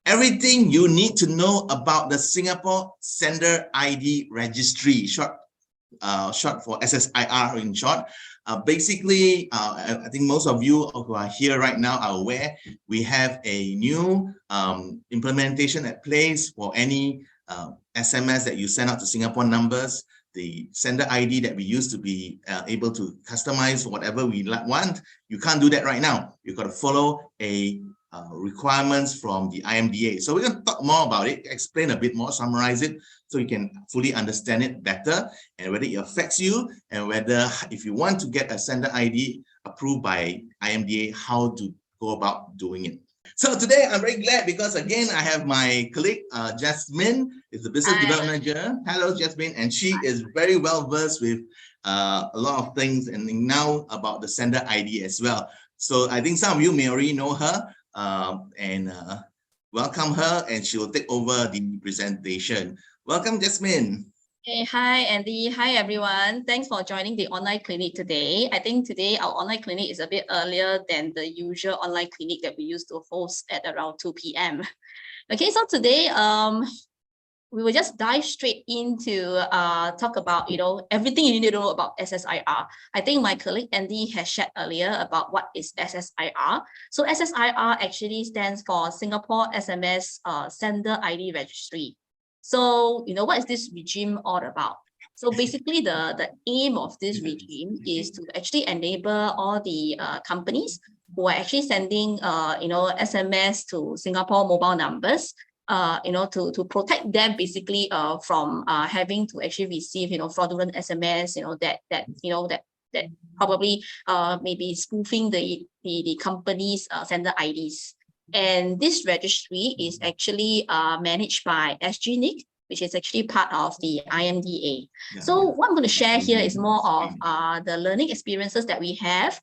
Everything you need to know about the Singapore Sender ID Registry, short for SSIR in short. Basically, I think most of you who are here right now are aware we have a new implementation at place for any SMS that you send out to Singapore numbers. The sender ID that we used to be able to customize whatever we want, you can't do that right now. You've got to follow a requirements from the IMDA. So we're going to talk more about it, explain a bit more, summarize it, so you can fully understand it better and whether it affects you and whether if you want to get a sender ID approved by IMDA, how to go about doing it. So today I'm very glad because again, I have my colleague, Jasmine, is the business development manager. Hello, Jasmine. And she is very well versed with a lot of things and now about the sender ID as well. So I think some of you may already know her. Welcome her and she will take over the presentation. Welcome, Jasmine. Hey, hi, Andy. Hi, everyone. Thanks for joining the online clinic today. I think today our online clinic is a bit earlier than the usual online clinic that we used to host at around 2 p.m. Okay, so today, we will just dive straight into talk about, everything you need to know about SSIR. I think my colleague Andy has shared earlier about what is SSIR. So SSIR actually stands for Singapore SMS Sender ID Registry. So, what is this regime all about? So basically the aim of this regime is to actually enable all the companies who are actually sending, SMS to Singapore mobile numbers, to protect them basically from having to actually receive, fraudulent SMS, that probably maybe spoofing the company's sender IDs. And this registry is actually managed by SGNIC, which is actually part of the IMDA. So what I'm going to share here is more of the learning experiences that we have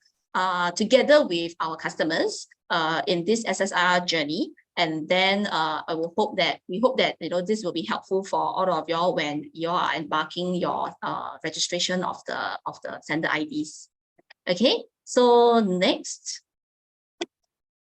together with our customers in this SSIR journey. And then we hope that this will be helpful for all of y'all when you are embarking your registration of the sender IDs. Okay, so next.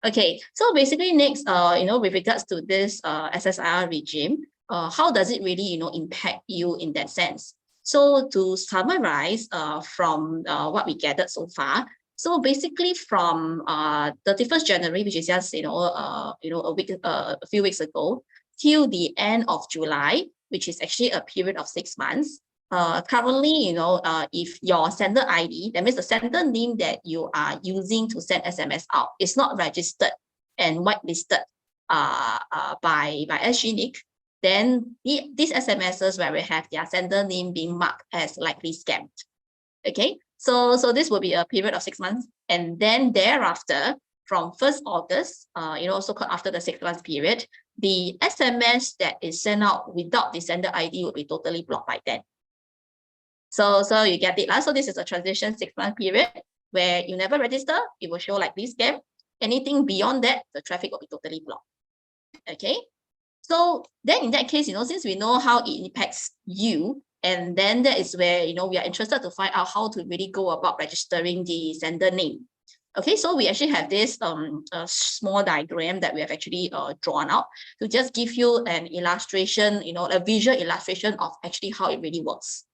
Okay, so basically next, with regards to this SSIR regime, how does it really, impact you in that sense? So to summarize from what we gathered so far, so basically from 31st January, which is just, a few weeks ago, till the end of July, which is actually a period of 6 months, currently, if your sender ID, that means the sender name that you are using to send SMS out, is not registered and whitelisted by SGNIC, then these SMSs where we have their sender name being marked as likely scammed. Okay, so this will be a period of 6 months, and then thereafter, from 1st August, also called after the 6 months period, the SMS that is sent out without the sender ID will be totally blocked by then. So you get it. So this is a transition 6 month period where you never register, it will show like this scam. Anything beyond that, the traffic will be totally blocked. Okay. So then in that case, since we know how it impacts you, and then that is where, we are interested to find out how to really go about registering the sender name. Okay, so we actually have this a small diagram that we have actually drawn out to just give you an illustration, a visual illustration of actually how it really works.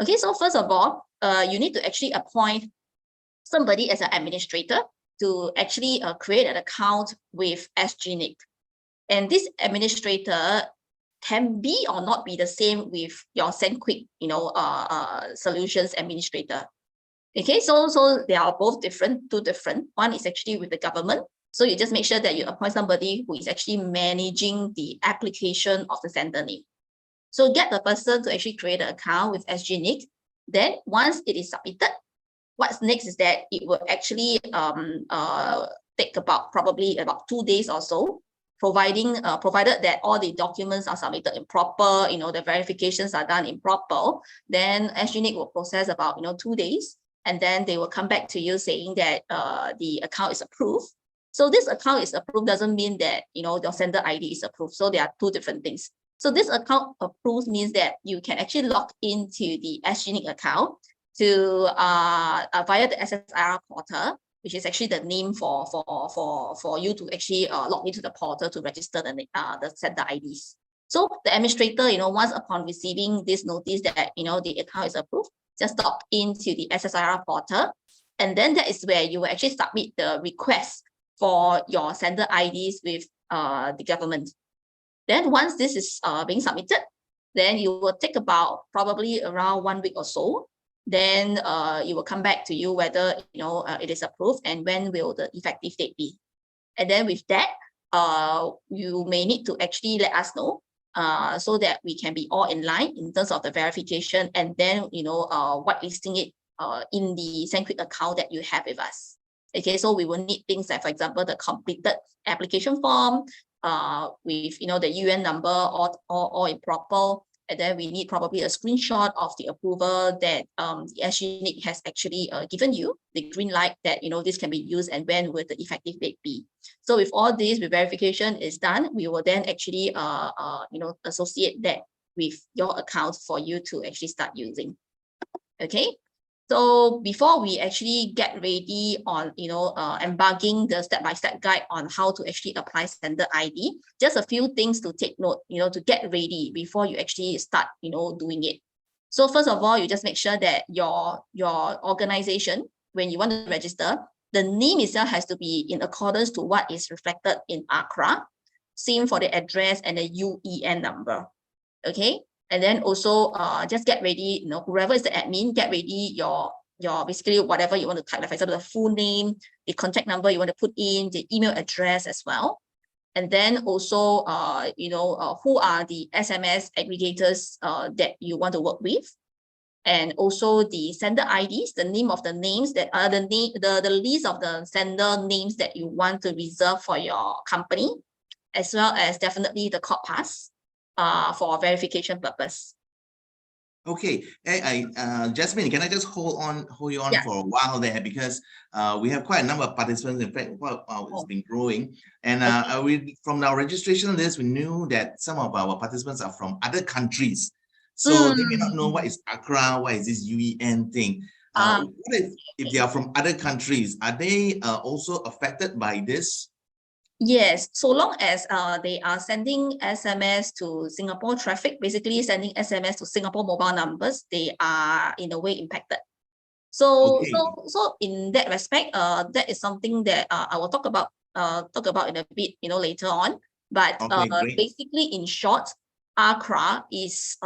Okay, so first of all, you need to actually appoint somebody as an administrator to actually create an account with SGNIC. And this administrator can be or not be the same with your SendQuick, solutions administrator. Okay, so they are both different, two different. One is actually with the government. So you just make sure that you appoint somebody who is actually managing the application of the sender name. So get the person to actually create an account with SGNIC. Then once it is submitted, what's next is that it will actually take probably about 2 days or so, provided that all the documents are submitted in proper, the verifications are done in proper, then SGNIC will process about 2 days, and then they will come back to you saying that the account is approved. So this account is approved doesn't mean that your sender ID is approved. So there are two different things. So this account approved means that you can actually log into the SGNIC account to via the SSIR Portal which is actually the name for you to actually log into the portal to register the sender IDs. So the administrator, once upon receiving this notice that the account is approved, just log into the SSIR portal, and then that is where you will actually submit the request for your sender IDs with the government. Then once this is being submitted, then you will take about probably around 1 week or so. Then it will come back to you whether it is approved and when will the effective date be. And then with that, you may need to actually let us know so that we can be all in line in terms of the verification, and then whitelisting it in the SendQuick account that you have with us. Okay, so we will need things like, for example, the completed application form with the UN number or in proper. And then we need probably a screenshot of the approval that the SGNIC has actually given you, the green light that this can be used and when will the effective date be. So with all this, with verification is done, we will then actually associate that with your account for you to actually start using. Okay. So before we actually get ready on, embarking the step-by-step guide on how to actually apply sender ID, just a few things to take note, to get ready before you actually start, doing it. So first of all, you just make sure that your organization, when you want to register, the name itself has to be in accordance to what is reflected in ACRA. Same for the address and the UEN number. Okay. And then also just get ready, whoever is the admin, get ready your basically whatever you want to type, like for example, the full name, the contact number you want to put in, the email address as well. And then also, who are the SMS aggregators that you want to work with. And also the sender IDs, the name of the names that are the list of the sender names that you want to reserve for your company, as well as definitely the court pass. For verification purpose. Okay, Jasmine, can I just hold you on for a while there, because we have quite a number of participants. In fact, it's been growing, and from our registration list, we knew that some of our participants are from other countries, so they may not know what is ACRA, what is this UEN thing. What if they are from other countries? Are they also affected by this? Yes, so long as they are sending SMS to Singapore traffic, basically sending SMS to Singapore mobile numbers, they are in a way impacted. So okay. so in that respect, that is something that I will talk about in a bit, later on. But basically, in short, ACRA is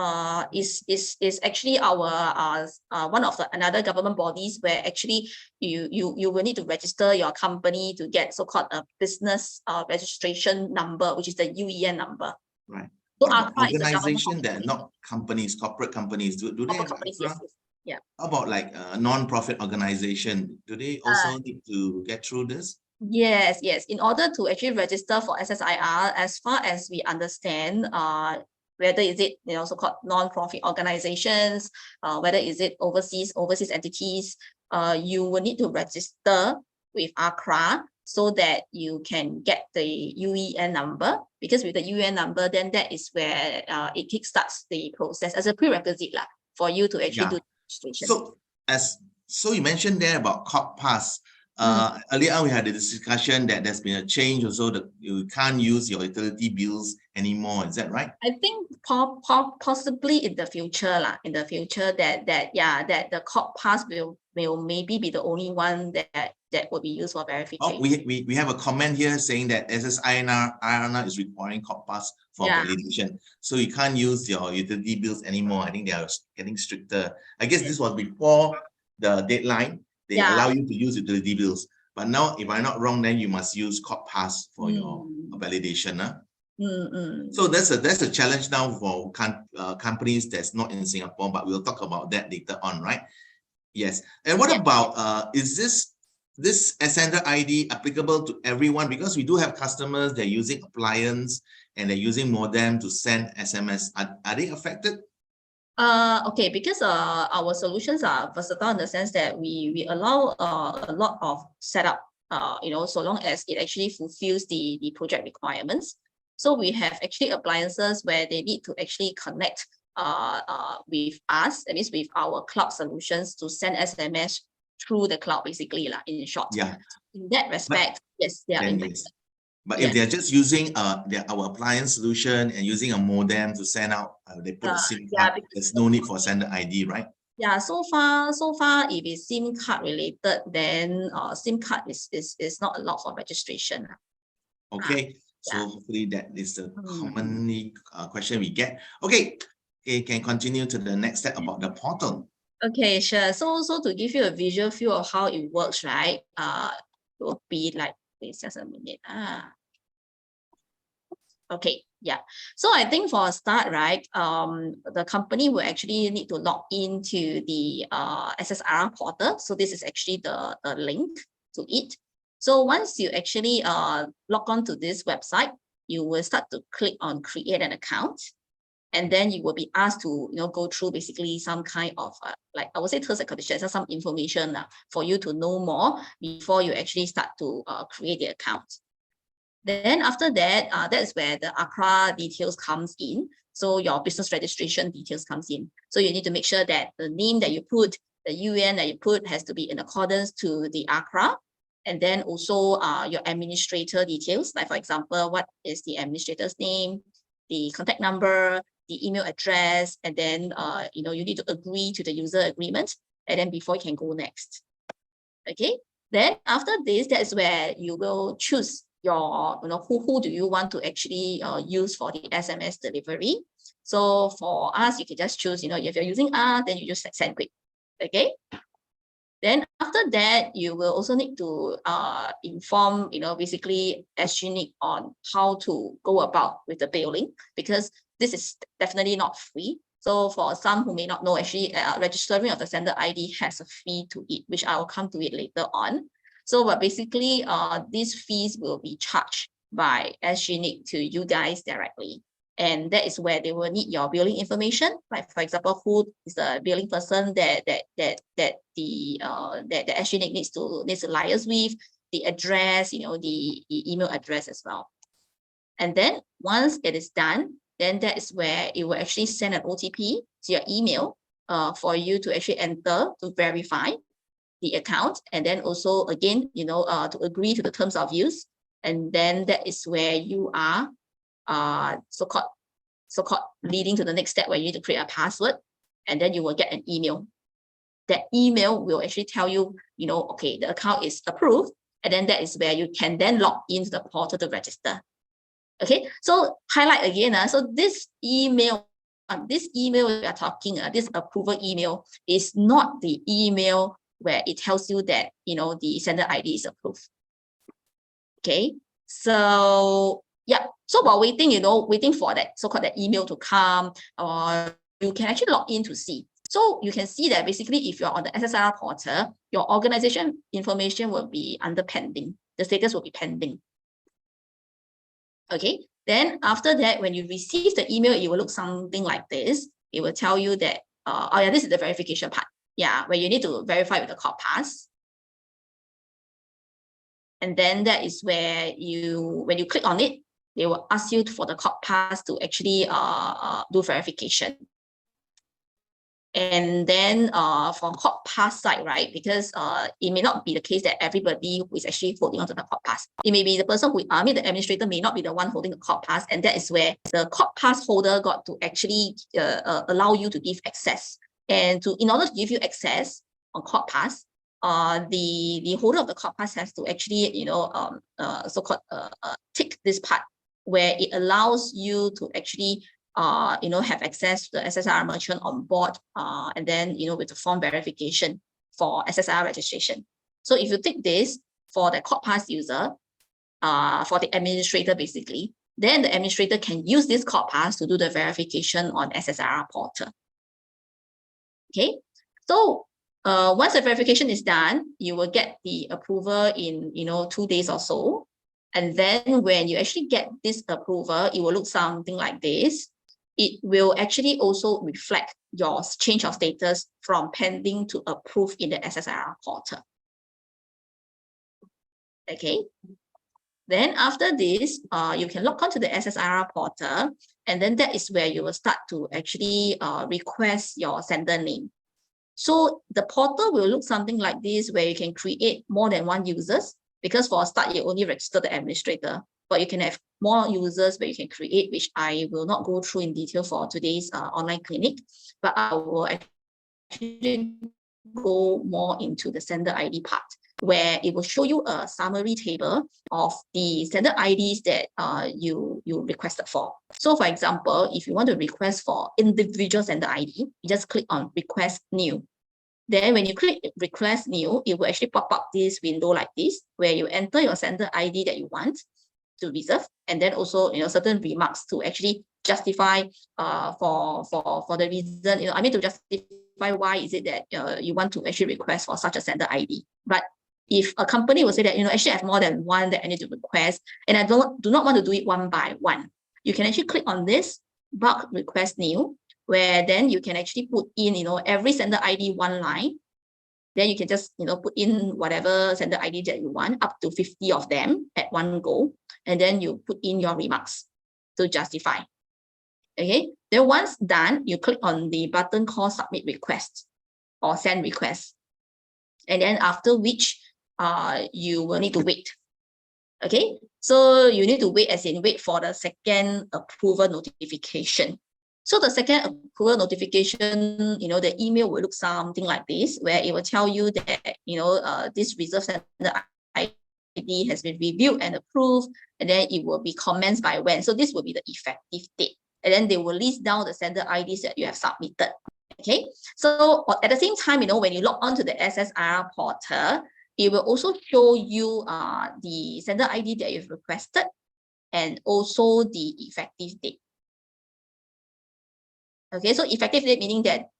actually our one of another government bodies where actually you will need to register your company to get so-called a business registration number, which is the UEN number. Right. So ACRA organization that are not companies, corporate companies, do they have companies, ACRA? yes. Yeah. How about like a non-profit organization? Do they also need to get through this? Yes. In order to actually register for SSIR, as far as we understand, whether is it so-called non-profit organizations, whether is it overseas entities, you will need to register with ACRA so that you can get the UEN number, because with the UEN number, then that is where it kickstarts the process as a prerequisite for you to actually do registration. So you mentioned there about court pass. Earlier we had a discussion that there's been a change also, that you can't use your utility bills anymore. Is that right? I think possibly in the future that the court pass will maybe be the only one that will be used for verification. We have a comment here saying that SSIR is requiring court pass for validation. So you can't use your utility bills anymore. I think they are getting stricter. I guess this was before the deadline. They allow you to use utility bills. But now, if I'm not wrong, then you must use court pass for your validation. So that's a challenge now for companies that's not in Singapore, but we'll talk about that later on, right? Yes. And what about, is this sender ID applicable to everyone? Because we do have customers, they're using appliance and they're using modem to send SMS. Are they affected? Okay, because our solutions are versatile in the sense that we allow a lot of setup, so long as it actually fulfills the project requirements. So we have actually appliances where they need to actually connect with us, that means with our cloud solutions, to send SMS through the cloud, basically, in short. Yeah. In that respect, yes, they are Then impacted. yes. But if they're just using our appliance solution and using a modem to send out, they put a SIM card, there's no need for sender ID, right? Yeah, so far, if it's SIM card related, then SIM card is not allowed for registration. Okay, so hopefully that is the commonly question we get. Okay, can continue to the next step about the portal. Okay, sure. So to give you a visual view of how it works, right? It will be like, wait just a minute. Okay, yeah. So I think for a start, right, the company will actually need to log into the SSIR portal. So this is actually the link to it. So once you actually log on to this website, you will start to click on create an account. And then you will be asked to go through basically some kind of like I would say terms and conditions, some information for you to know more before you actually start to create the account. Then after that, that's where the ACRA details comes in. So your business registration details comes in. So you need to make sure that the name that you put, the UN that you put has to be in accordance to the ACRA. And then also your administrator details, like for example, what is the administrator's name, the contact number, the email address, and then you need to agree to the user agreement, and then before you can go next. Okay, then after this, that's where you will choose your who do you want to actually use for the SMS delivery. So for us, you can just choose, if you're using then you use SendQuick. Okay. Then after that, you will also need to inform, basically SGNIC on how to go about with the billing, because this is definitely not free. So for some who may not know, actually registering of the sender ID has a fee to it, which I will come to it later on. So but basically, these fees will be charged by SGNIC to you guys directly. And that is where they will need your billing information, like for example, who is the billing person that the SGNIC needs to liaise with, the address, the email address as well. And then once it is done, then that is where it will actually send an OTP to your email for you to actually enter to verify the account, and then also again, to agree to the terms of use. And then that is where you are so-called leading to the next step, where you need to create a password, and then you will get an email. That email will actually tell you, okay, the account is approved, and then that is where you can then log into the portal to register. Okay, so highlight again. So this email we are talking, this approval email is not the email where it tells you that the sender ID is approved. Okay, so yeah, so while waiting, waiting for that so-called that email to come, you can actually log in to see. So you can see that basically, if you're on the SSIR portal, your organization information will be under pending. The status will be pending. Okay, then after that, when you receive the email, it will look something like this. It will tell you that, oh yeah, this is the verification part. Yeah, where you need to verify with the code pass. And then that is where when you click on it, they will ask you for the code pass to actually do verification. And then from code pass side, right, because it may not be the case that everybody who is actually holding onto the code pass. It may be the person who, the administrator may not be the one holding the code pass, and that is where the code pass holder got to actually allow you to give access. And in order to give you access on code pass, the holder of the code pass has to actually, so-called tick this part where it allows you to actually have access to the SSIR merchant on board, and then, with the form verification for SSIR registration. So if you take this for the code pass user, for the administrator, basically, then the administrator can use this code pass to do the verification on SSIR portal. Okay, so once the verification is done, you will get the approval in 2 days or so. And then when you actually get this approval, it will look something like this. It will actually also reflect your change of status from pending to approved in the SSIR portal. Okay. Then after this, you can log on to the SSIR portal, and then that is where you will start to actually request your sender name. So the portal will look something like this, where you can create more than one users, because for a start, you only register the administrator, but you can have more users where you can create, which I will not go through in detail for today's online clinic, but I will actually go more into the sender ID part, where it will show you a summary table of the sender IDs that you requested for. So for example, if you want to request for individual sender ID, you just click on request new. Then when you click request new, it will actually pop up this window like this, where you enter your sender ID that you want to reserve, and then also certain remarks to actually justify for the reason, I mean, to justify why is it that you want to actually request for such a sender ID. But if a company will say that, actually I have more than one that I need to request, and I do not want to do it one by one, you can actually click on this bulk request new, where then you can actually put in, every sender ID one line. Then you can just, put in whatever sender ID that you want, up to 50 of them at one go. And then you put in your remarks to justify. Okay. Then once done, you click on the button called submit request or send request. And then after which you will need to wait. Okay. So you need to wait, as in wait for the second approval notification. So the second approval notification, the email will look something like this, where it will tell you that, this reserve sender ID has been reviewed and approved, and then it will be commenced by when. So this will be the effective date. And then they will list down the sender IDs that you have submitted. Okay. So at the same time, when you log on to the SSIR portal, it will also show you the sender ID that you've requested and also the effective date. Okay, so effective date meaning that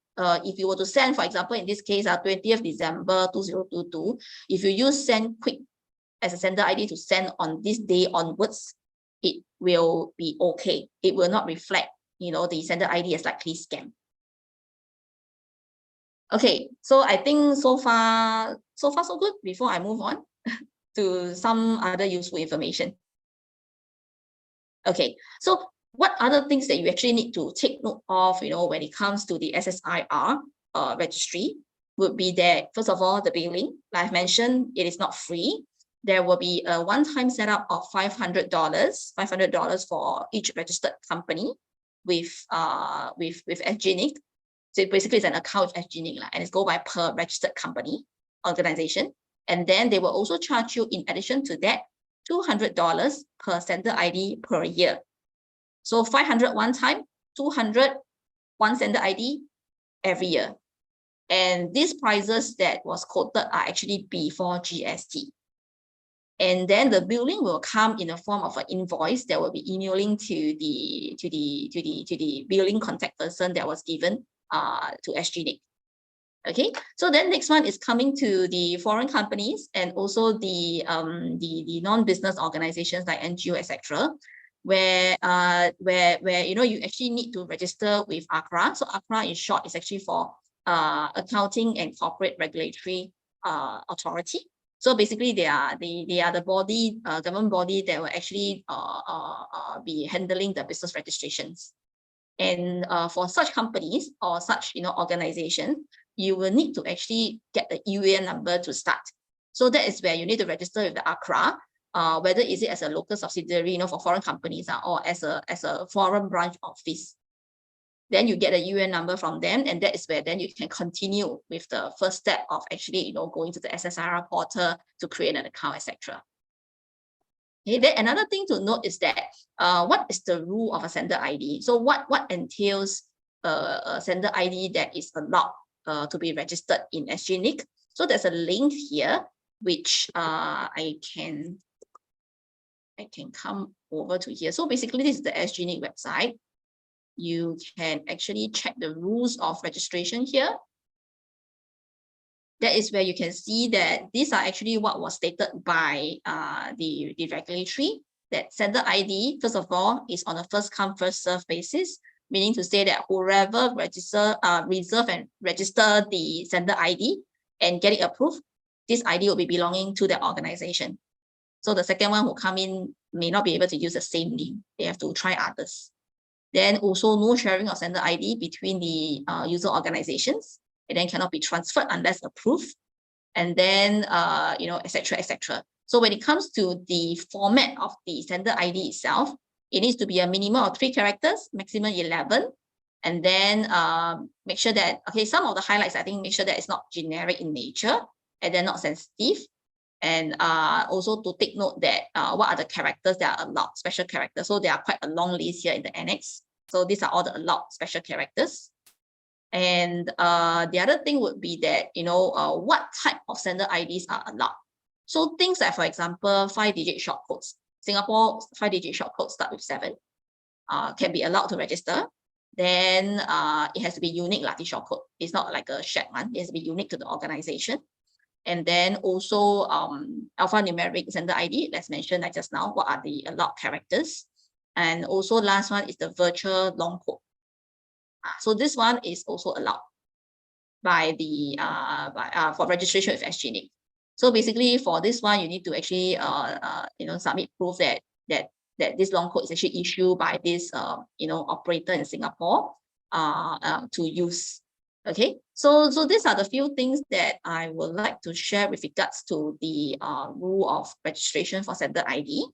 if you were to send, for example, in this case, 20th December 2022, if you use SendQuick as a sender ID to send on this day onwards, it will be okay. It will not reflect, the sender ID as likely scam. Okay, so I think so far so good before I move on to some other useful information. Okay, so what other things that you actually need to take note of, when it comes to the SSIR registry would be that, first of all, the billing. Like I've mentioned, it is not free. There will be a one-time setup of $500 for each registered company with SGNIC. So basically, it's an account with SGNIC, and it's go by per registered company organization. And then they will also charge you, in addition to that, $200 per sender ID per year. So 500 one time, 200 one sender ID every year. And these prices that was quoted are actually before GST. And then the billing will come in the form of an invoice that will be emailing to the billing contact person that was given to SGNIC. Okay, so then next one is coming to the foreign companies and also the non-business organizations like NGO, etc., where you actually need to register with ACRA. So ACRA in short is actually for Accounting and Corporate Regulatory Authority. So basically, they are the body, government body that will actually be handling the business registrations. And for such companies or such organizations, you will need to actually get the UAN number to start. So that is where you need to register with the ACRA, whether is it as a local subsidiary, for foreign companies, or as a foreign branch office. Then you get a UAN number from them, and that is where then you can continue with the first step of actually going to the SSIR portal to create an account, etc. Okay, then another thing to note is that what is the rule of a sender ID? So what entails a sender ID that is allowed to be registered in SGNIC? So there's a link here which I can come over to here. So basically, this is the SGNIC website. You can actually check the rules of registration here. That is where you can see that these are actually what was stated by the regulatory, that sender ID, first of all, is on a first come, first serve basis, meaning to say that whoever reserve and register the sender ID and get it approved, this ID will be belonging to the organization. So the second one who come in may not be able to use the same name. They have to try others. Then also no sharing of sender ID between the user organizations. and then cannot be transferred unless approved, and then etc., etc. So when it comes to the format of the sender ID itself, it needs to be a minimum of 3 characters, maximum 11. And then make sure that, okay, some of the highlights, I think, make sure that it's not generic in nature and they're not sensitive. And also to take note that what are the characters that are allowed, special characters. So there are quite a long list here in the annex. So these are all the allowed special characters. And the other thing would be that, what type of sender IDs are allowed. So things like, for example, 5-digit short codes. Singapore 5-digit short codes start with 7. Can be allowed to register. Then it has to be unique Latin short code. It's not like a shared one. It has to be unique to the organization. And then also alphanumeric sender ID, let's mention like just now, what are the allowed characters. And also last one is the virtual long code. So this one is also allowed by the for registration with SGNIC. So basically for this one, you need to actually submit proof that this long code is actually issued by this operator in Singapore to use. Okay, so these are the few things that I would like to share with regards to the rule of registration for sender ID.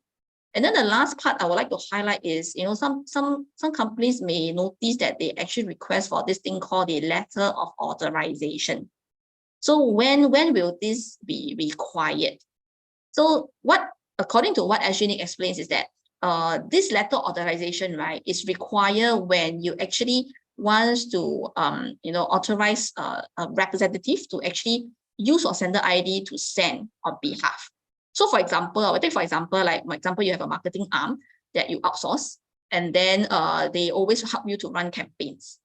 And then the last part I would like to highlight is, some companies may notice that they actually request for this thing called the letter of authorization. So when will this be required? So according to what SGNIC explains is that this letter authorization, right, is required when you actually wants to authorize a representative to actually use your sender ID to send on behalf. So for example, I will take for example, you have a marketing arm that you outsource, and then they always help you to run campaigns,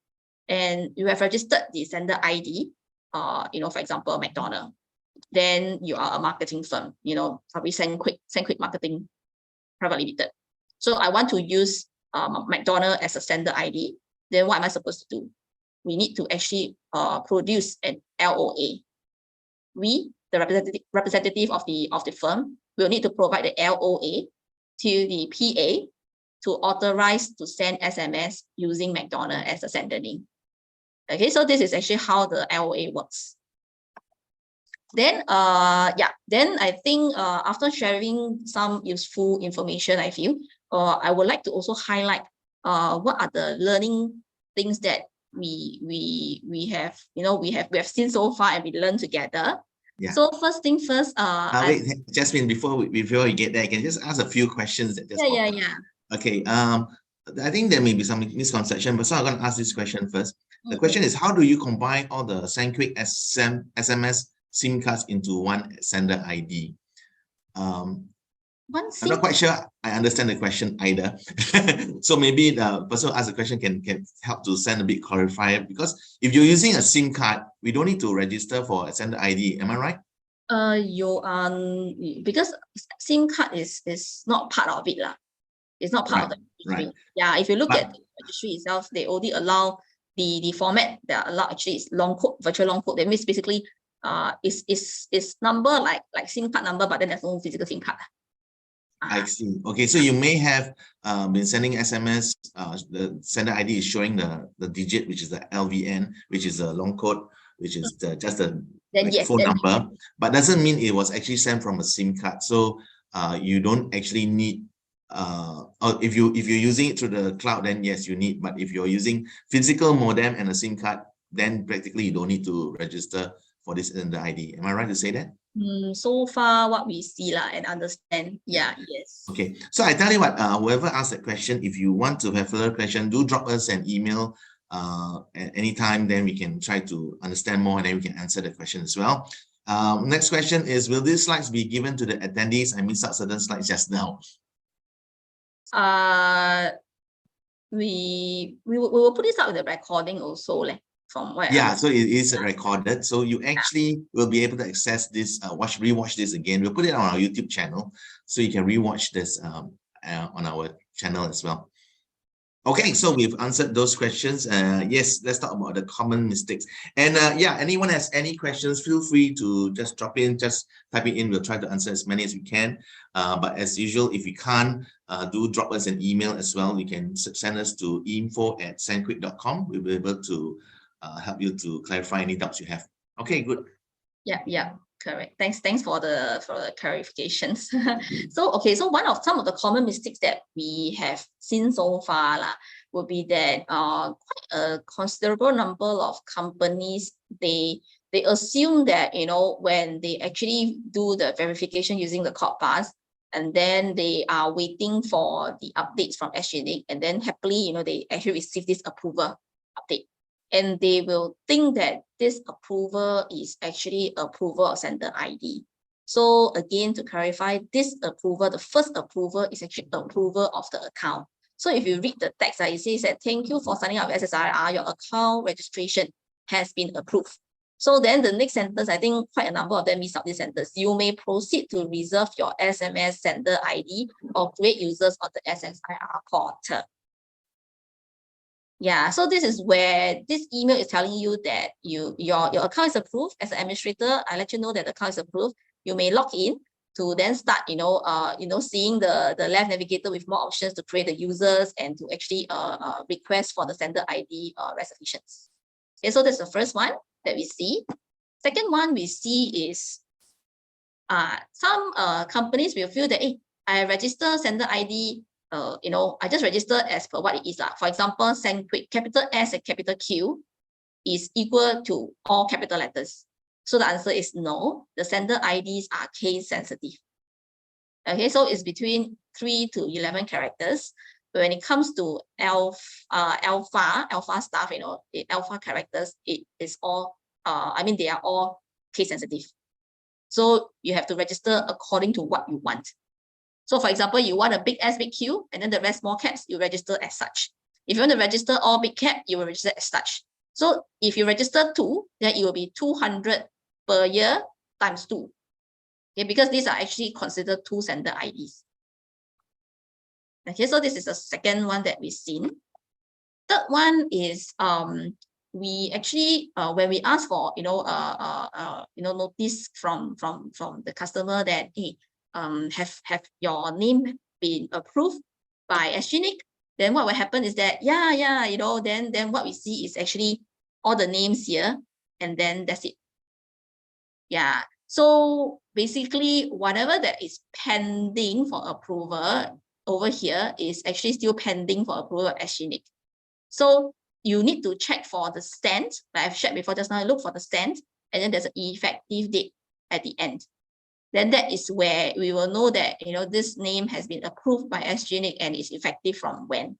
and you have registered the sender ID, for example, McDonald's. Then you are a marketing firm, probably SendQuick Marketing Private Limited. So I want to use McDonald's as a sender ID. Then what am I supposed to do? We need to actually produce an LOA. We, the representative of the firm, will need to provide the LOA to the PA to authorize to send SMS using McDonald's as a sender name. Okay, so this is actually how the LOA works. Then, then I think after sharing some useful information, I feel I would like to also highlight what are the learning things that we have seen so far and we learned together. Yeah. So first thing first. Wait, Jasmine, before we get there, I can just ask a few questions. That just Okay. I think there may be some misconception, but so I'm going to ask this question first. The question is, how do you combine all the SendQuick SMS SIM cards into one sender ID? I'm not quite sure I understand the question either. So maybe the person who asked the question can help to send a bit clarifier, because if you're using a SIM card, we don't need to register for a sender ID. Am I right? Because SIM card is not part of it. It's not part of the registry. Right. Yeah, if you look at the registry itself, they only allow the format that are allowed actually is long code, virtual long code. That means basically is number like SIM card number, but then there's no physical SIM card. I see. Okay, so you may have been sending SMS. The sender ID is showing the digit, which is the LVN, which is a long code, which is just a phone number, but doesn't mean it was actually sent from a SIM card. So you don't actually need. If you're using it through the cloud, then yes, you need. But if you're using physical modem and a SIM card, then practically you don't need to register for this sender ID. Am I right to say that? So far, what we see and understand, yes. Okay, so I tell you what, whoever asked that question, if you want to have further question, do drop us an email at any time. Then we can try to understand more, and then we can answer the question as well. Next question is, will these slides be given to the attendees? I missed out certain slides just now. We will put this out with the recording also, from where. Yeah, so it is recorded, so you actually will be able to access this, rewatch this again. We'll put it on our YouTube channel, so you can rewatch this on our channel as well. Okay, so we've answered those questions. Yes, let's talk about the common mistakes. And yeah, anyone has any questions, feel free to just drop in, just type it in. We'll try to answer as many as we can. But as usual, if you can't, do drop us an email as well. You can send us to info@sendquick.com. We'll be able to help you to clarify any doubts you have. Okay, good. Yeah, correct. Thanks for the clarifications. So some of the common mistakes that we have seen so far would be that quite a considerable number of companies, they assume that, you know, when they actually do the verification using the code pass, and then they are waiting for the updates from SGNIC, and then happily, you know, they actually receive this approval update, and they will think that this approval is actually approval of sender ID. So again, to clarify, this approval, the first approval is actually approval of the account. So if you read the text, it says that thank you for signing up with SSIR, your account registration has been approved. So then the next sentence, I think quite a number of them miss out this sentence. You may proceed to reserve your SMS sender ID or create users on the SSIR portal. Yeah, so this is where this email is telling you that your account is approved. As an administrator, I let you know that the account is approved. You may log in to then start, seeing the left navigator with more options to create the users and to actually request for the sender ID reservations. Okay, so that's the first one that we see. Second one we see is some companies will feel that, hey, I register sender ID, I just register as per what it is. For example, SendQuick, capital S and capital Q is equal to all capital letters. So the answer is no. The sender IDs are case sensitive. Okay, so it's between 3 to 11 characters. But when it comes to alpha stuff, alpha characters, it is all, they are all case sensitive. So you have to register according to what you want. So for example, you want a big S, big Q, and then the rest small caps, you register as such. If you want to register all big cap, you will register as such. So if you register 2, then it will be 200 per year times 2. Okay, because these are actually considered 2 sender IDs. Okay, so this is the second one that we've seen. Third one is we actually when we ask for notice from the customer that, hey, have your name been approved by SGNIC, then what will happen is that then what we see is actually all the names here, and then that's it. Yeah, so basically whatever that is pending for approval over here is actually still pending for approval of SGNIC. So you need to check for the send that I've shared before just now. Look for the send, and then there's an effective date at the end. Then that is where we will know that this name has been approved by SGNIC and is effective from when.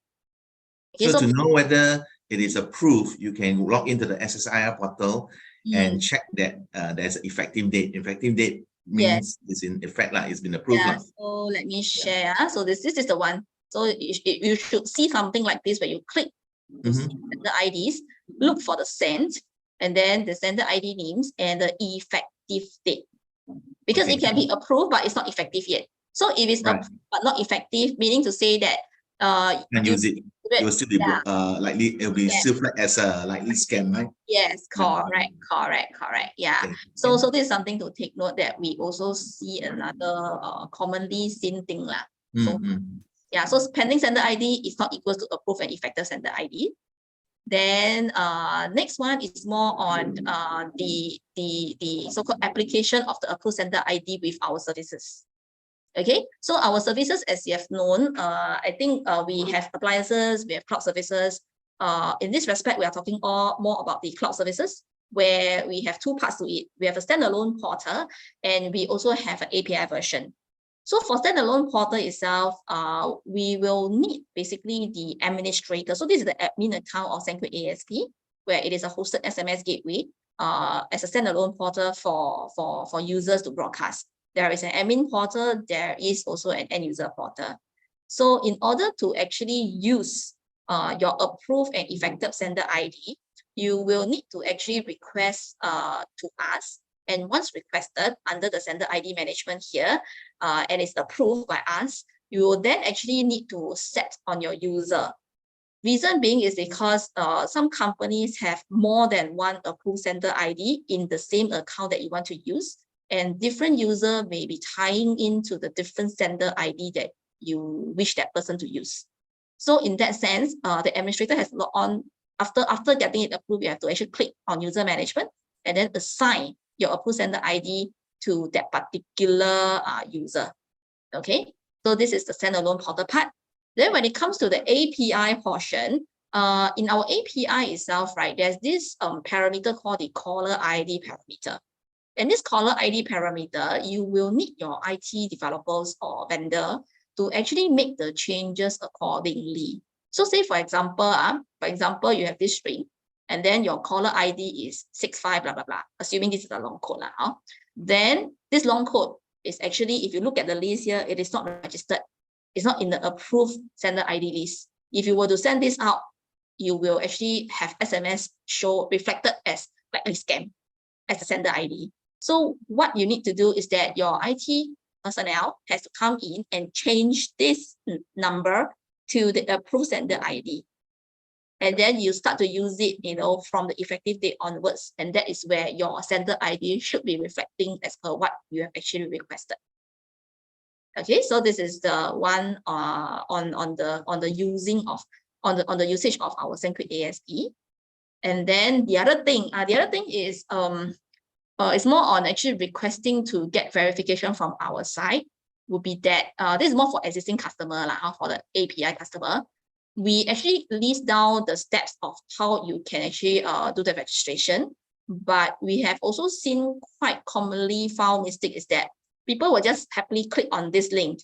Okay, so to know whether it is approved, you can log into the SSIR portal and check that there's an effective date. Effective date means it's in effect, it's been approved. Yeah, so let me share. So this is the one. So you should see something like this where you click the IDs, look for the send, and then the sender ID names and the effective date. Because it can be approved, but it's not effective yet. So if it's approved but not effective, meaning to say that you can use it. It will still be likely. It will be still flagged as a likely scam, right? Yes, correct. Yeah. Okay. So this is something to take note, that we also see another commonly seen thing lah. Yeah. So pending sender ID is not equal to approved and effective sender ID. Then next one is more on the so-called application of the approved sender ID with our services. Okay, so our services, as you have known, I think we have appliances, we have cloud services. In this respect, we are talking more about the cloud services, where we have 2 parts to it. We have a standalone portal, and we also have an API version. So for standalone portal itself, we will need basically the administrator. So this is the admin account of SendQuick ASP, where it is a hosted SMS gateway as a standalone portal for users to broadcast. There is an admin portal, there is also an end user portal. So in order to actually use your approved and effective sender ID, you will need to actually request to us. And once requested under the sender ID management here, and it's approved by us, you will then actually need to set on your user. Reason being is because some companies have more than one approved sender ID in the same account that you want to use, and different user may be tying into the different sender ID that you wish that person to use. So in that sense, the administrator has logged on after getting it approved, you have to actually click on user management and then assign your approved sender ID to that particular user. Okay, so this is the standalone portal part. Then when it comes to the API portion, in our API itself, right, there's this parameter called the caller ID parameter. And this caller ID parameter, you will need your IT developers or vendor to actually make the changes accordingly. So say, for example, you have this string, and then your caller ID is 65, blah, blah, blah, assuming this is a long code. Then this long code is actually, if you look at the list here, it is not registered. It's not in the approved sender ID list. If you were to send this out, you will actually have SMS show reflected as like a scam as a sender ID. So what you need to do is that your IT personnel has to come in and change this number to the approved sender ID. And then you start to use it, from the effective date onwards. And that is where your sender ID should be reflecting as per what you have actually requested. Okay, so this is the one on the usage of our SendQuick ASP. And then the other thing is it's more on actually requesting to get verification from our side. Would be that this is more for existing customer, for the API customer. We actually list down the steps of how you can actually do the registration. But we have also seen quite commonly found mistake is that people will just happily click on this link,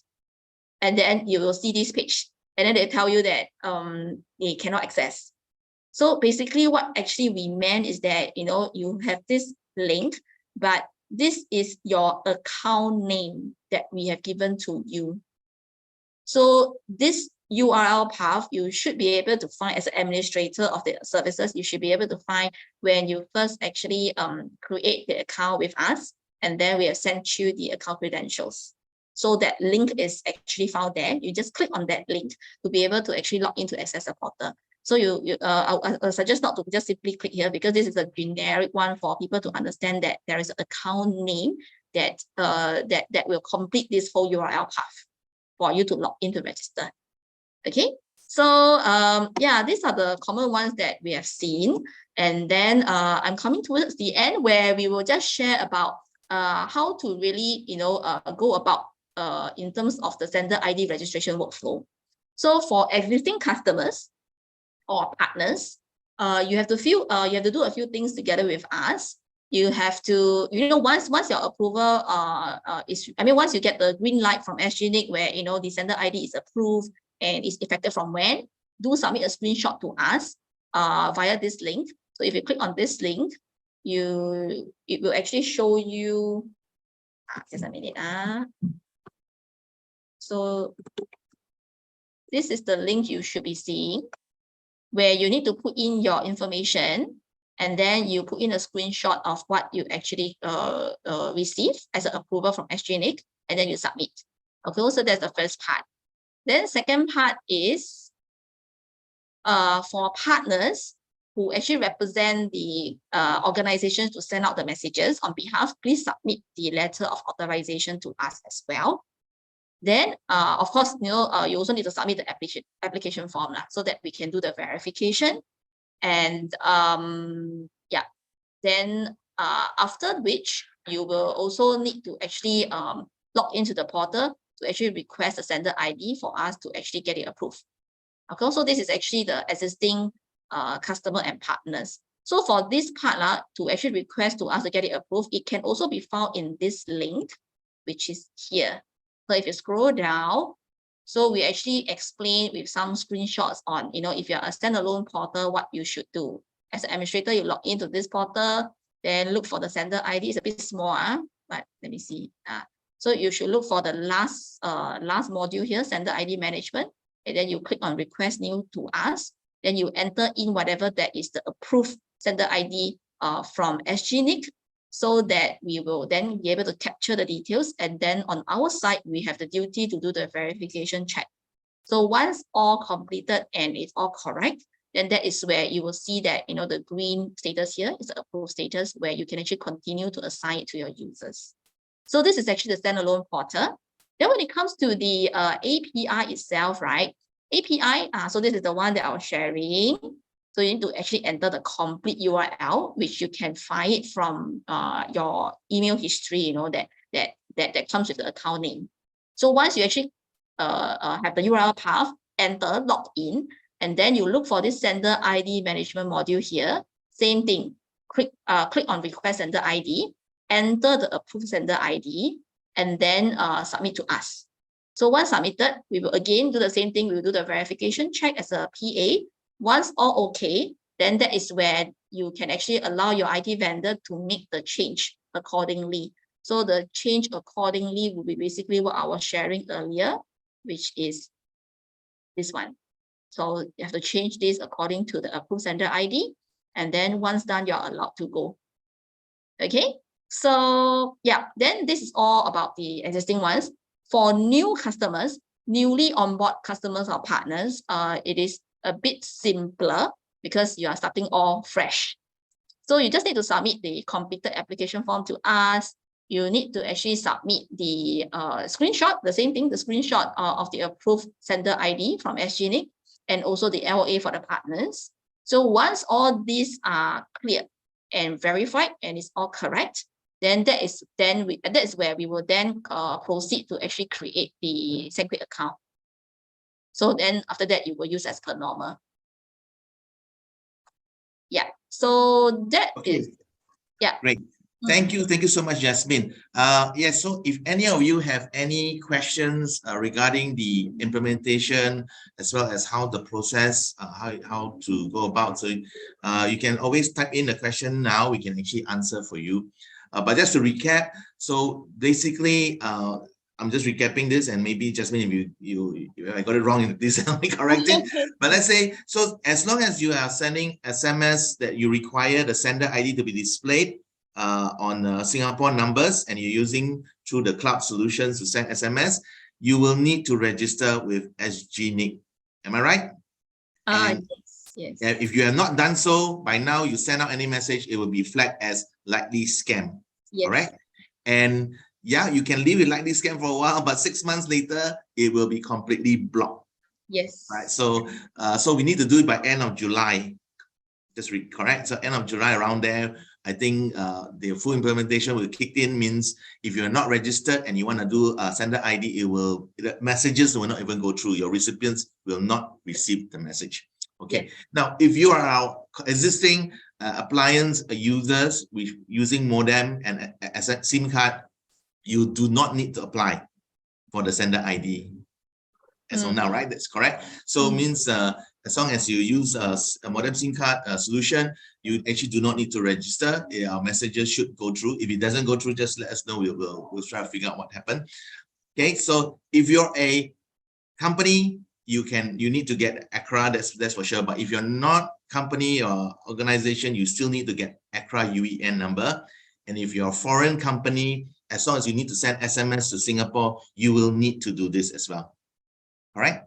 and then you will see this page, and then they tell you that they cannot access. So basically what actually we meant is that, you have this link, but this is your account name that we have given to you. So this URL path, you should be able to find as an administrator of the services, you should be able to find when you first actually create the account with us, and then we have sent you the account credentials. So that link is actually found there. You just click on that link to be able to actually log into SSIR Portal. So I suggest not to just simply click here, because this is a generic one for people to understand that there is an account name that will complete this whole URL path for you to log in to register. Okay, so yeah, these are the common ones that we have seen. And then I'm coming towards the end where we will just share about how to really go about in terms of the sender ID registration workflow. So for existing customers or partners, you have to do a few things together with us. You have to, once your approval once you get the green light from SGNIC where the sender ID is approved and is effective from when, do submit a screenshot to us via this link. So if you click on this link, it will actually show you. Just a minute. So this is the link you should be seeing, where you need to put in your information, and then you put in a screenshot of what you actually receive as an approval from SGNIC, and then you submit. Okay, so that's the first part. Then second part is for partners who actually represent the organizations to send out the messages on behalf, please submit the letter of authorization to us as well. Then, of course, you also need to submit the application form so that we can do the verification. And yeah, then after which you will also need to actually log into the portal to actually request a sender ID for us to actually get it approved. Okay, so this is actually the existing customer and partners. So for this part, to actually request to us to get it approved, it can also be found in this link, which is here. So if you scroll down, so we actually explain with some screenshots on, if you're a standalone portal, what you should do. As an administrator, you log into this portal, then look for the sender ID. It's a bit small, but let me see. So you should look for the last module here, sender ID management, and then you click on request new to us. Then you enter in whatever that is the approved sender ID from SGNIC, so that we will then be able to capture the details. And then on our side, we have the duty to do the verification check. So once all completed and it's all correct, then that is where you will see that, the green status here is the approved status, where you can actually continue to assign it to your users. So this is actually the standalone portal. Then when it comes to the API itself, right? API, so this is the one that I was sharing. So you need to actually enter the complete URL, which you can find it from your email history, you know, that comes with the account name. So once you actually have the URL path, enter, log in, and then you look for this sender ID management module here. Same thing, click on request sender ID, enter the approved sender ID, and then submit to us. So once submitted, we will again do the same thing. We will do the verification check as a PA. Once all okay, then that is where you can actually allow your IT vendor to make the change accordingly. So the change accordingly will be basically what I was sharing earlier, which is this one. So you have to change this according to the approved sender ID. And then once done, you're allowed to go. Okay, so yeah, then this is all about the existing ones. For new customers, newly onboard customers or partners, it is a bit simpler because you are starting all fresh. So you just need to submit the completed application form to us. You need to actually submit the screenshot, the same thing, the screenshot of the approved sender ID from SGNIC, and also the LOA for the partners. So once all these are cleared and verified and it's all correct, then that is where we will then proceed to actually create the SendQuick account. So then after that, you will use as per normal. Yeah, so that is, yeah. Great. Thank you so much, Jasmine. Yes, so if any of you have any questions regarding the implementation as well as how the process, how to go about, so you can always type in the question now. We can actually answer for you. But just to recap, so basically, I'm just recapping this, and maybe Jasmine, if I got it wrong, please help me correct it. But let's say, so as long as you are sending SMS that you require the sender ID to be displayed on Singapore numbers, and you're using through the cloud solutions to send SMS, you will need to register with SGNIC. Am I right? Yes. If you have not done so by now, you send out any message, it will be flagged as likely scam. Yes. Correct? And yeah, you can leave it likely scam for a while, but 6 months later, it will be completely blocked. Yes. Right. So so we need to do it by end of July. Just correct. So end of July, around there, I think the full implementation will kick in. Means if you're not registered and you want to do sender ID, the messages will not even go through. Your recipients will not receive the message. Okay. Yes. Now, if you are our existing appliance users with using modem and as a SIM card, you do not need to apply for the sender ID. As of now, right? That's correct. So means as long as you use a modem SIM card solution, you actually do not need to register. Our messages should go through. If it doesn't go through, just let us know. We'll try to figure out what happened. Okay, so if you're a company, you need to get ACRA, that's for sure. But if you're not company or organization, you still need to get ACRA UEN number. And if you're a foreign company, as long as you need to send SMS to Singapore, you will need to do this as well. All right?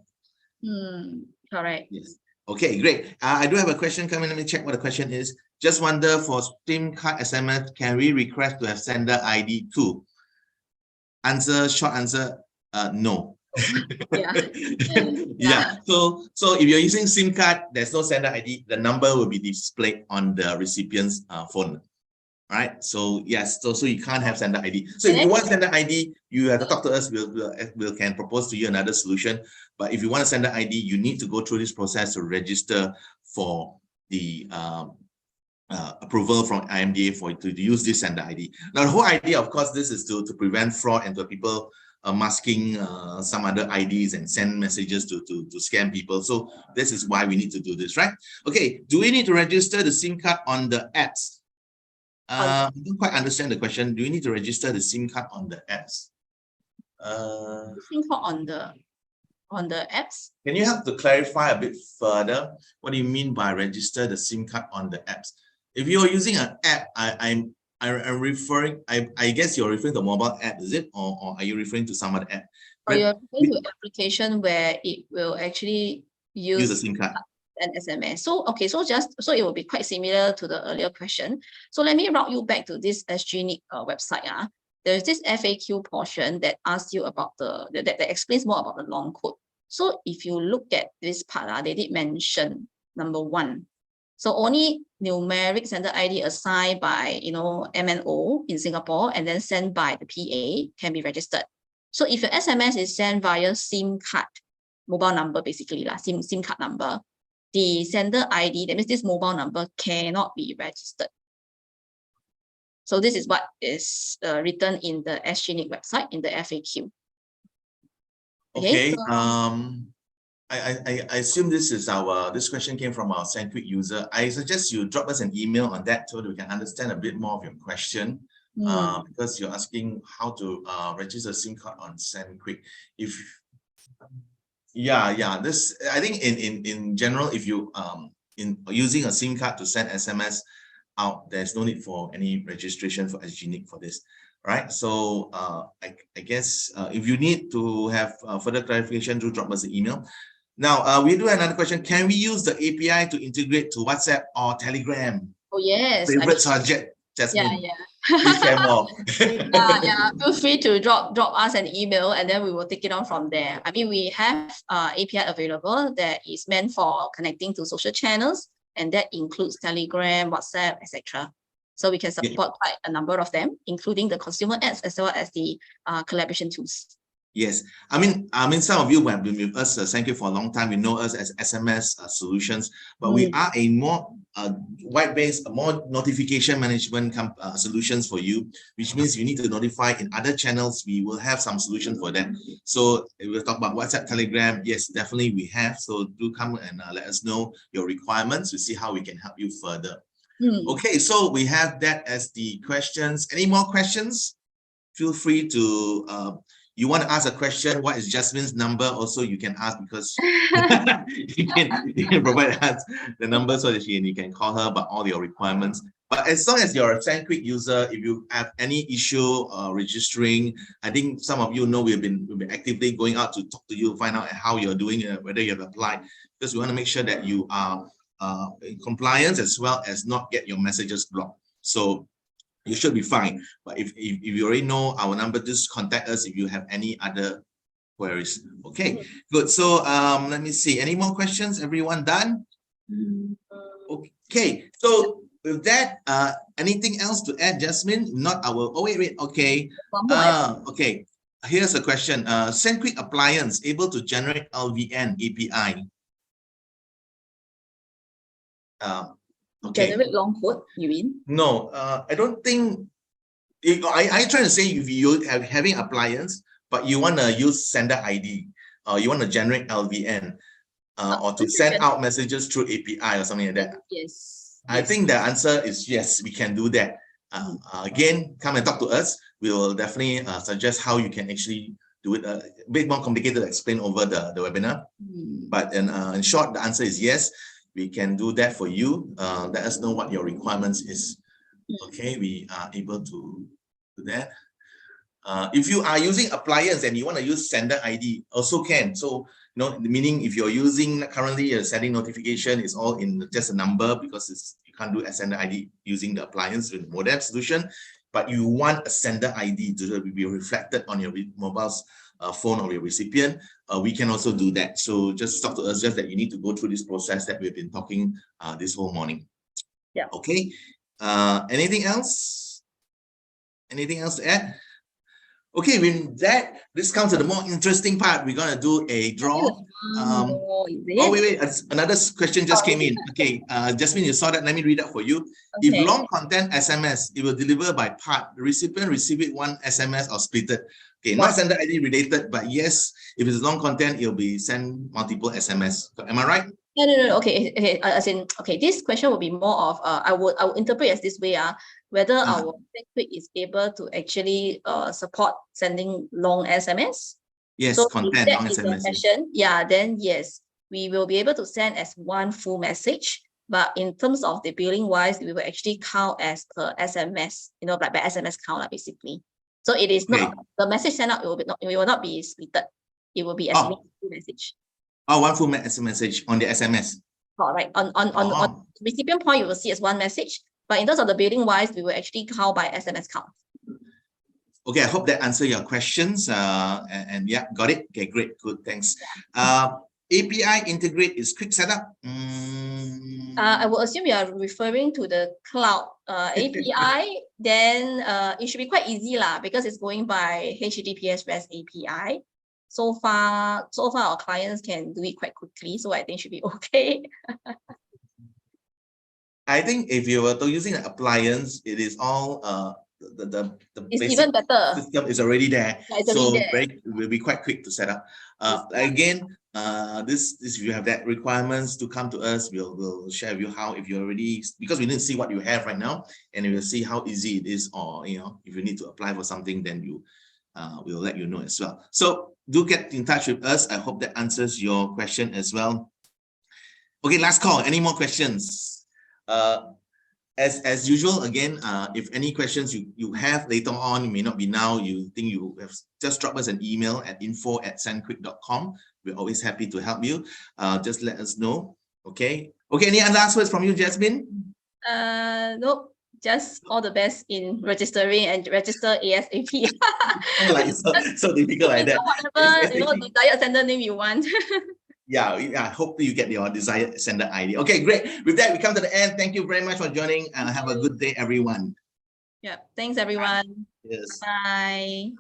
Correct. Yes. Okay, great. I do have a question coming. Let me check what the question is. Just wonder, for SIM card SMS, can we request to have sender ID too? Short answer, no. Yeah. So if you're using SIM card, there's no sender ID. The number will be displayed on the recipient's phone. All right. So yes. So you can't have sender ID. So if you want sender ID, you have to talk to us. We can propose to you another solution. But if you want a sender ID, you need to go through this process to register for the approval from IMDA to use this sender ID. Now, the whole idea, of course, this is to prevent fraud and to people masking some other IDs and send messages to scam people. So this is why we need to do this, right? Okay, do we need to register the SIM card on the apps? I don't quite understand the question. Do we need to register the SIM card on the apps? SIM card on the apps? Can you help to clarify a bit further? What do you mean by register the SIM card on the apps? If you're using an app, I'm referring, I guess you're referring to a mobile app, is it? Or are you referring to some other app? Or you're referring to an application where it will actually use the SIM card and SMS. So okay, so it will be quite similar to the earlier question. So let me route you back to this SGNIC website. There's this FAQ portion that asks you about that explains more about the long code. So if you look at this part, they did mention number 1, So only numeric sender ID assigned by, MNO in Singapore and then sent by the PA can be registered. So if your SMS is sent via SIM card, mobile number basically, SIM card number, the sender ID, that means this mobile number cannot be registered. So this is what is written in the SGNIC website in the FAQ. Okay. So, I assume this question came from our SendQuick user. I suggest you drop us an email on that so that we can understand a bit more of your question. Because you're asking how to register a SIM card on SendQuick. This, I think in general, if you in using a SIM card to send SMS out, there's no need for any registration for SGNIC for this, right? So I guess if you need to have further clarification, do drop us an email. Now we do another question. Can we use the API to integrate to WhatsApp or Telegram? Oh yes, Favorite subject, Jasmine. Yeah. Please share more. Feel free to drop us an email and then we will take it on from there. I mean, we have API available that is meant for connecting to social channels, and that includes Telegram, WhatsApp, etc. So we can support quite a number of them, including the consumer ads as well as the collaboration tools. Yes, I mean, some of you have been with us, thank you for a long time. You know us as SMS solutions, but we are a more wide-based, more notification management solutions for you, which means you need to notify in other channels. We will have some solutions for that. So we'll talk about WhatsApp, Telegram. Yes, definitely we have. So do come and let us know your requirements to see how we can help you further. Okay, so we have that as the questions. Any more questions? Feel free to you want to ask a question, what is Jasmine's number? Also, you can ask because you can provide us the number so that you can call her about all your requirements. But as long as you're a SendQuick user, if you have any issue registering, I think some of you know we've been actively going out to talk to you, find out how you're doing, whether you have applied, because we want to make sure that you are in compliance as well as not get your messages blocked. So you should be fine. But if you already know our number, just contact us if you have any other queries. Okay, good. So let me see. Any more questions? Everyone done? Okay. So with that, anything else to add, Jasmine? Not our. Oh wait. Okay. Okay. Here's a question. SendQuick appliance able to generate LVN API. Okay. Generate long code, you mean? No, I don't think. I trying to say if you are having appliance, but you want to use sender ID, or you want to generate LVN, or to send out messages through API or something like that. Yes. I think the answer is yes, we can do that. Again, come and talk to us. We will definitely suggest how you can actually do it. A bit more complicated to explain over the webinar. But in short, the answer is yes. We can do that for you. Let us know what your requirements is. Okay, we are able to do that. If you are using appliance and you want to use sender ID, also can. So, meaning if you're using currently a sending notification, is all in just a number because you can't do a sender ID using the appliance with the modem solution. But you want a sender ID to be reflected on your mobile's phone or your recipient, we can also do that. So just talk to us, just that you need to go through this process that we've been talking this whole morning. Yeah. Okay. Anything else? Anything else to add? Okay, with that, this comes to the more interesting part. We're gonna do a draw. Wait. Another question just came in. Okay, Jasmine, you saw that. Let me read out for you. Okay. If long content SMS, it will deliver by part. The recipient receive it one SMS or split it. Okay, not sender ID related, but yes, if it's long content, it'll be send multiple SMS. Am I right? No. Okay. As in, okay, this question will be more of I would interpret as this way. Whether our SendQuick is able to actually support sending long SMS. Yes, so content long SMS. Question, then yes, we will be able to send as one full message. But in terms of the billing wise, we will actually count as per SMS. Like by SMS count, basically. So it is not the message sent out. It will not be splitted. It will be as one full message. One full message on the SMS. All right. On recipient point, you will see as one message. But in terms of the billing wise, we will actually count by SMS count. Okay, I hope that answers your questions. And yeah, got it. Okay, great, good, thanks. API integrate is quick setup. I will assume you are referring to the cloud API. Then it should be quite easy lah, because it's going by HTTPS REST API. So far our clients can do it quite quickly, so I think should be okay. I think if you were using an appliance, it is all the It's basic even better. system is already there, Yeah, it's already there. it will be quite quick to set up. Again, this if you have that requirements to come to us, we'll share with you how, if you're already, because we need to see what you have right now, and we'll see how easy it is, or if you need to apply for something, then we'll let you know as well. So do get in touch with us. I hope that answers your question as well. Okay, last call. Any more questions? As usual, again, if any questions you have later on, it may not be now, you think you have, just drop us an email at info@sendquick.com. We're always happy to help you. Just let us know. Okay. Any other last words from you, Jasmine? Nope. Just all the best in registering and register ASAP. Like so difficult like that. Whatever desired sender name you want. Yeah, I hope you get your desired sender ID. Okay, great. With that, we come to the end. Thank you very much for joining, and have a good day, everyone. Yeah, thanks everyone. Yes. Bye.